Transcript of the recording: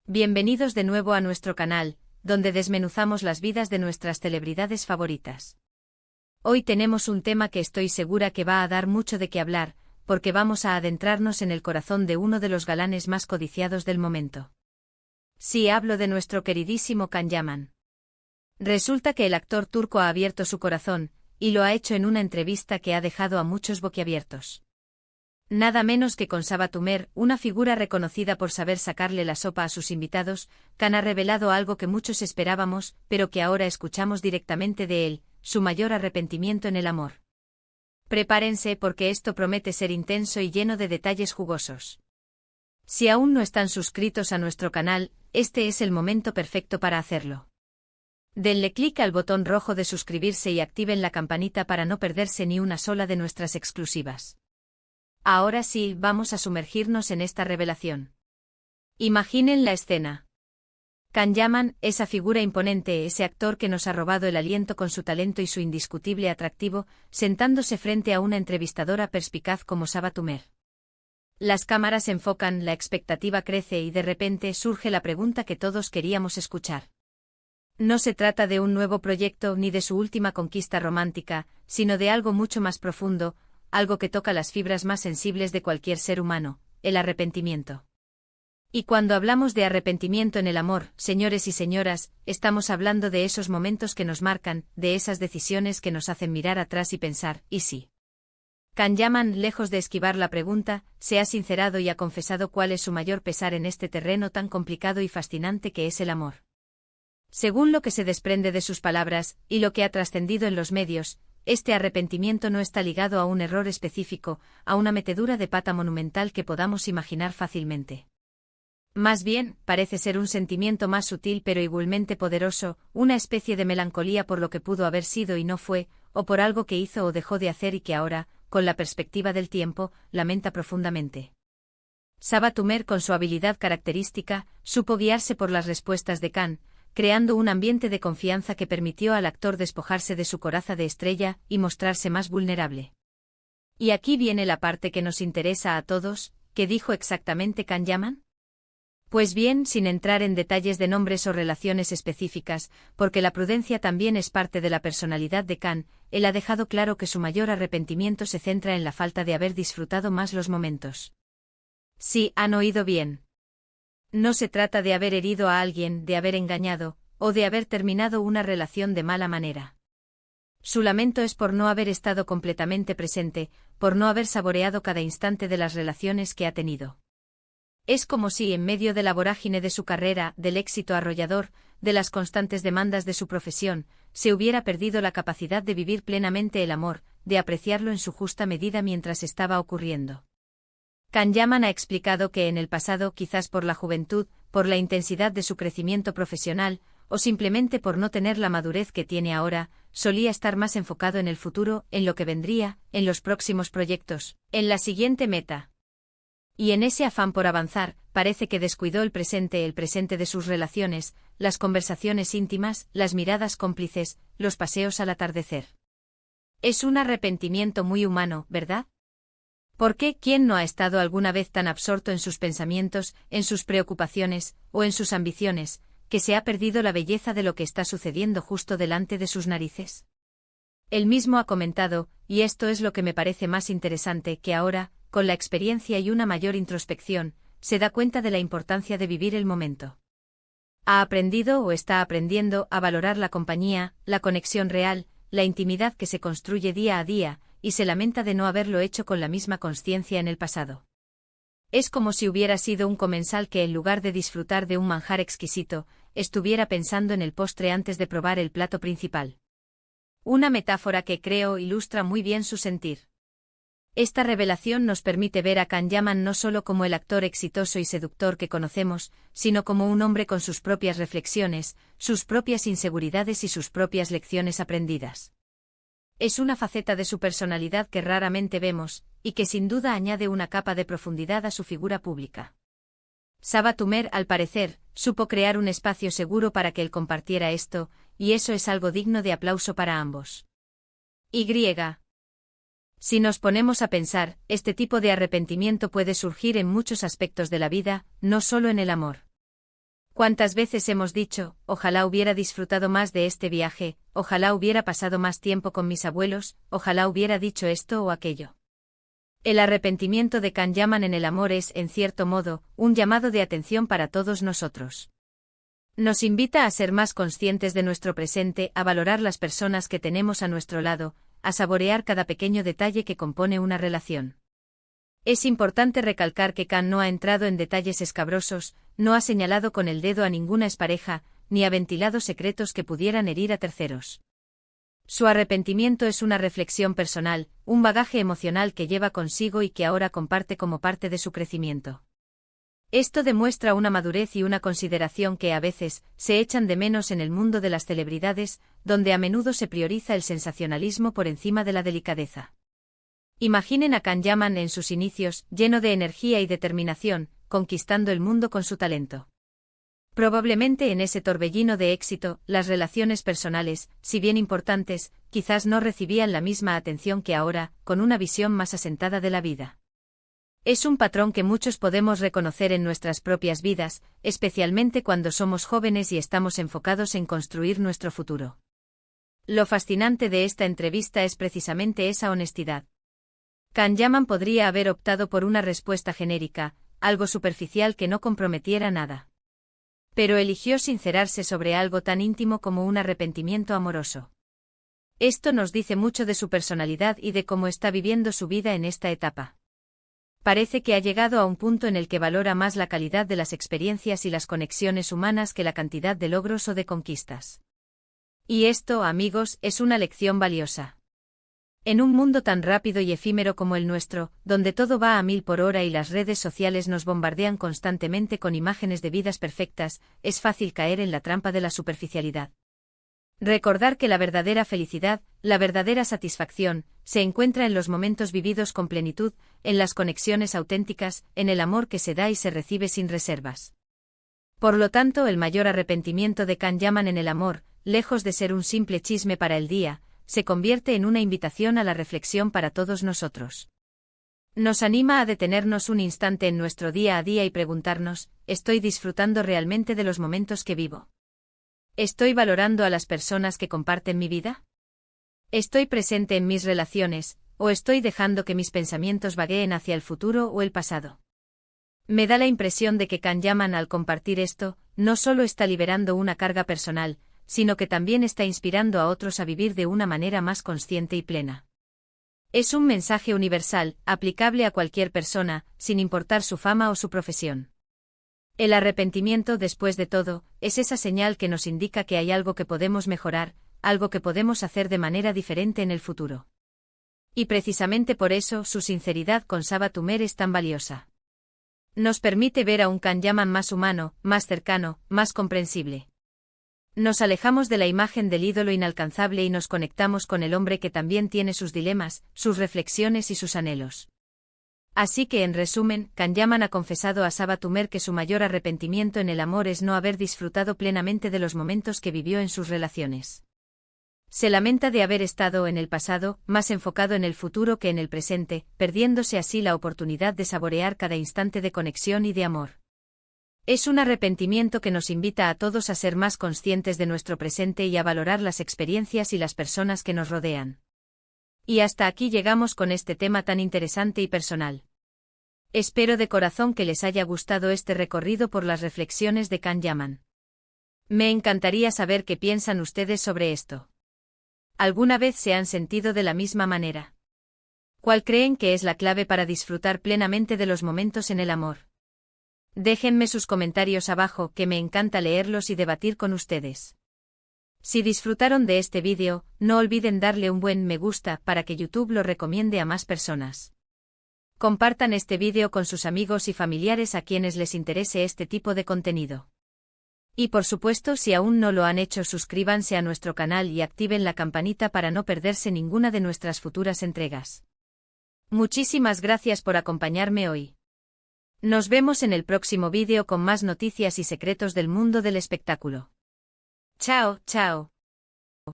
Bienvenidos de nuevo a nuestro canal, donde desmenuzamos las vidas de nuestras celebridades favoritas. Hoy tenemos un tema que estoy segura que va a dar mucho de qué hablar, porque vamos a adentrarnos en el corazón de uno de los galanes más codiciados del momento. Sí, hablo de nuestro queridísimo Can Yaman. Resulta que el actor turco ha abierto su corazón, y lo ha hecho en una entrevista que ha dejado a muchos boquiabiertos. Nada menos que con Sabah Tümer, una figura reconocida por saber sacarle la sopa a sus invitados, Can ha revelado algo que muchos esperábamos, pero que ahora escuchamos directamente de él, su mayor arrepentimiento en el amor. Prepárense porque esto promete ser intenso y lleno de detalles jugosos. Si aún no están suscritos a nuestro canal, este es el momento perfecto para hacerlo. Denle clic al botón rojo de suscribirse y activen la campanita para no perderse ni una sola de nuestras exclusivas. Ahora sí, vamos a sumergirnos en esta revelación. Imaginen la escena. Can Yaman, esa figura imponente, ese actor que nos ha robado el aliento con su talento y su indiscutible atractivo, sentándose frente a una entrevistadora perspicaz como Sabah Tümer. Las cámaras enfocan, la expectativa crece y de repente surge la pregunta que todos queríamos escuchar. No se trata de un nuevo proyecto ni de su última conquista romántica, sino de algo mucho más profundo, algo que toca las fibras más sensibles de cualquier ser humano, el arrepentimiento. Y cuando hablamos de arrepentimiento en el amor, señores y señoras, estamos hablando de esos momentos que nos marcan, de esas decisiones que nos hacen mirar atrás y pensar, ¿y si? Can Yaman, lejos de esquivar la pregunta, se ha sincerado y ha confesado cuál es su mayor pesar en este terreno tan complicado y fascinante que es el amor. Según lo que se desprende de sus palabras, y lo que ha trascendido en los medios, este arrepentimiento no está ligado a un error específico, a una metedura de pata monumental que podamos imaginar fácilmente. Más bien, parece ser un sentimiento más sutil pero igualmente poderoso, una especie de melancolía por lo que pudo haber sido y no fue, o por algo que hizo o dejó de hacer y que ahora, con la perspectiva del tiempo, lamenta profundamente. Sabah Tümer, con su habilidad característica, supo guiarse por las respuestas de Can, creando un ambiente de confianza que permitió al actor despojarse de su coraza de estrella y mostrarse más vulnerable. Y aquí viene la parte que nos interesa a todos, ¿qué dijo exactamente Can Yaman? Pues bien, sin entrar en detalles de nombres o relaciones específicas, porque la prudencia también es parte de la personalidad de Can, él ha dejado claro que su mayor arrepentimiento se centra en la falta de haber disfrutado más los momentos. Sí, han oído bien. No se trata de haber herido a alguien, de haber engañado, o de haber terminado una relación de mala manera. Su lamento es por no haber estado completamente presente, por no haber saboreado cada instante de las relaciones que ha tenido. Es como si en medio de la vorágine de su carrera, del éxito arrollador, de las constantes demandas de su profesión, se hubiera perdido la capacidad de vivir plenamente el amor, de apreciarlo en su justa medida mientras estaba ocurriendo. Can Yaman ha explicado que en el pasado, quizás por la juventud, por la intensidad de su crecimiento profesional, o simplemente por no tener la madurez que tiene ahora, solía estar más enfocado en el futuro, en lo que vendría, en los próximos proyectos, en la siguiente meta. Y en ese afán por avanzar, parece que descuidó el presente de sus relaciones, las conversaciones íntimas, las miradas cómplices, los paseos al atardecer. Es un arrepentimiento muy humano, ¿verdad? ¿Por qué? ¿Quién no ha estado alguna vez tan absorto en sus pensamientos, en sus preocupaciones, o en sus ambiciones, que se ha perdido la belleza de lo que está sucediendo justo delante de sus narices? Él mismo ha comentado, y esto es lo que me parece más interesante, que ahora, con la experiencia y una mayor introspección, se da cuenta de la importancia de vivir el momento. Ha aprendido o está aprendiendo a valorar la compañía, la conexión real, la intimidad que se construye día a día, y se lamenta de no haberlo hecho con la misma consciencia en el pasado. Es como si hubiera sido un comensal que en lugar de disfrutar de un manjar exquisito, estuviera pensando en el postre antes de probar el plato principal. Una metáfora que creo ilustra muy bien su sentir. Esta revelación nos permite ver a Can Yaman no solo como el actor exitoso y seductor que conocemos, sino como un hombre con sus propias reflexiones, sus propias inseguridades y sus propias lecciones aprendidas. Es una faceta de su personalidad que raramente vemos, y que sin duda añade una capa de profundidad a su figura pública. Sabah Tümer, al parecer, supo crear un espacio seguro para que él compartiera esto, y eso es algo digno de aplauso para ambos. Si nos ponemos a pensar, este tipo de arrepentimiento puede surgir en muchos aspectos de la vida, no solo en el amor. ¿Cuántas veces hemos dicho, ojalá hubiera disfrutado más de este viaje, ojalá hubiera pasado más tiempo con mis abuelos, ojalá hubiera dicho esto o aquello? El arrepentimiento de Can Yaman en el amor es, en cierto modo, un llamado de atención para todos nosotros. Nos invita a ser más conscientes de nuestro presente, a valorar las personas que tenemos a nuestro lado, a saborear cada pequeño detalle que compone una relación. Es importante recalcar que Can no ha entrado en detalles escabrosos, no ha señalado con el dedo a ninguna expareja, ni ha ventilado secretos que pudieran herir a terceros. Su arrepentimiento es una reflexión personal, un bagaje emocional que lleva consigo y que ahora comparte como parte de su crecimiento. Esto demuestra una madurez y una consideración que a veces se echan de menos en el mundo de las celebridades, donde a menudo se prioriza el sensacionalismo por encima de la delicadeza. Imaginen a Can Yaman en sus inicios, lleno de energía y determinación, conquistando el mundo con su talento. Probablemente en ese torbellino de éxito, las relaciones personales, si bien importantes, quizás no recibían la misma atención que ahora, con una visión más asentada de la vida. Es un patrón que muchos podemos reconocer en nuestras propias vidas, especialmente cuando somos jóvenes y estamos enfocados en construir nuestro futuro. Lo fascinante de esta entrevista es precisamente esa honestidad. Can Yaman podría haber optado por una respuesta genérica, algo superficial que no comprometiera nada. Pero eligió sincerarse sobre algo tan íntimo como un arrepentimiento amoroso. Esto nos dice mucho de su personalidad y de cómo está viviendo su vida en esta etapa. Parece que ha llegado a un punto en el que valora más la calidad de las experiencias y las conexiones humanas que la cantidad de logros o de conquistas. Y esto, amigos, es una lección valiosa. En un mundo tan rápido y efímero como el nuestro, donde todo va a 1000 por hora y las redes sociales nos bombardean constantemente con imágenes de vidas perfectas, es fácil caer en la trampa de la superficialidad. Recordar que la verdadera felicidad, la verdadera satisfacción, se encuentra en los momentos vividos con plenitud, en las conexiones auténticas, en el amor que se da y se recibe sin reservas. Por lo tanto, el mayor arrepentimiento de Can Yaman en el amor, lejos de ser un simple chisme para el día, se convierte en una invitación a la reflexión para todos nosotros. Nos anima a detenernos un instante en nuestro día a día y preguntarnos, ¿estoy disfrutando realmente de los momentos que vivo? ¿Estoy valorando a las personas que comparten mi vida? ¿Estoy presente en mis relaciones, o estoy dejando que mis pensamientos vagueen hacia el futuro o el pasado? Me da la impresión de que Can Yaman, al compartir esto, no solo está liberando una carga personal, sino que también está inspirando a otros a vivir de una manera más consciente y plena. Es un mensaje universal, aplicable a cualquier persona, sin importar su fama o su profesión. El arrepentimiento, después de todo, es esa señal que nos indica que hay algo que podemos mejorar, algo que podemos hacer de manera diferente en el futuro. Y precisamente por eso su sinceridad con Sabaa Toomer es tan valiosa. Nos permite ver a un Can Yaman más humano, más cercano, más comprensible. Nos alejamos de la imagen del ídolo inalcanzable y nos conectamos con el hombre que también tiene sus dilemas, sus reflexiones y sus anhelos. Así que, en resumen, Can Yaman ha confesado a Sabaa Toomer que su mayor arrepentimiento en el amor es no haber disfrutado plenamente de los momentos que vivió en sus relaciones. Se lamenta de haber estado en el pasado, más enfocado en el futuro que en el presente, perdiéndose así la oportunidad de saborear cada instante de conexión y de amor. Es un arrepentimiento que nos invita a todos a ser más conscientes de nuestro presente y a valorar las experiencias y las personas que nos rodean. Y hasta aquí llegamos con este tema tan interesante y personal. Espero de corazón que les haya gustado este recorrido por las reflexiones de Can Yaman. Me encantaría saber qué piensan ustedes sobre esto. ¿Alguna vez se han sentido de la misma manera? ¿Cuál creen que es la clave para disfrutar plenamente de los momentos en el amor? Déjenme sus comentarios abajo, que me encanta leerlos y debatir con ustedes. Si disfrutaron de este vídeo, no olviden darle un buen me gusta para que YouTube lo recomiende a más personas. Compartan este vídeo con sus amigos y familiares a quienes les interese este tipo de contenido. Y por supuesto, si aún no lo han hecho, suscríbanse a nuestro canal y activen la campanita para no perderse ninguna de nuestras futuras entregas. Muchísimas gracias por acompañarme hoy. Nos vemos en el próximo vídeo con más noticias y secretos del mundo del espectáculo. Chao, chao.